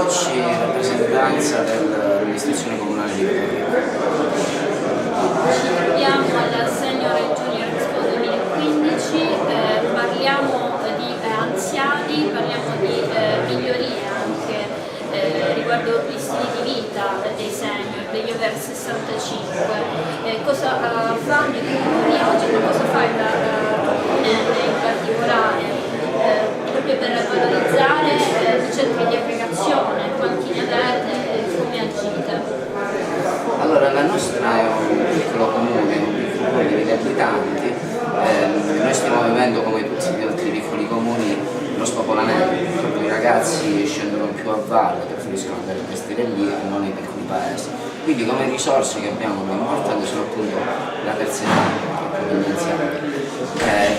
soci, rappresentanza dell'amministrazione comunale di Torino. Ci troviamo alla Senior e Junior Expo 2015, parliamo di anziani, parliamo di migliorie anche riguardo gli stili di vita dei senior, degli over 65. Cosa fanno i comuni oggi, ma cosa fa la Comunelle in particolare proprio per valorizzare i centri di aggregazione, quanti ne avete e come agite? Allora, la nostra è un piccolo comune di 1000 abitanti, noi stiamo vivendo come tutti gli altri piccoli comuni lo spopolamento, proprio i ragazzi scendono più a valle, preferiscono andare a investire lì e non nei piccoli paesi. Quindi come risorse che abbiamo più importanti sono appunto la terza età, che è gli anziani.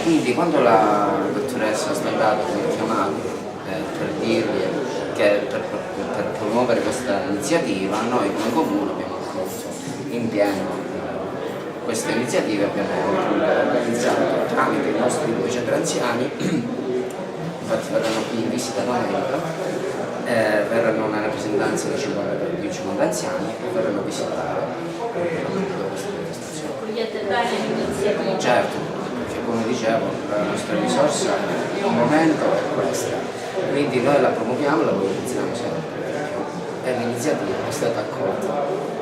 Quindi quando la dottoressa Stallato mi ha chiamato per dirgli che per promuovere questa iniziativa, noi come comune abbiamo accolto in pieno questa iniziativa, abbiamo organizzato tramite i nostri 2 centri anziani, infatti verranno qui in visita domenica, verranno una rappresentanza di 50 anziani e verranno a visitare questa manifestazione. Cogliete bene l'iniziativa? Certo, perché come dicevo la nostra risorsa al momento è questa, quindi noi la promuoviamo e la valorizziamo sempre e l'iniziativa è stata accolta.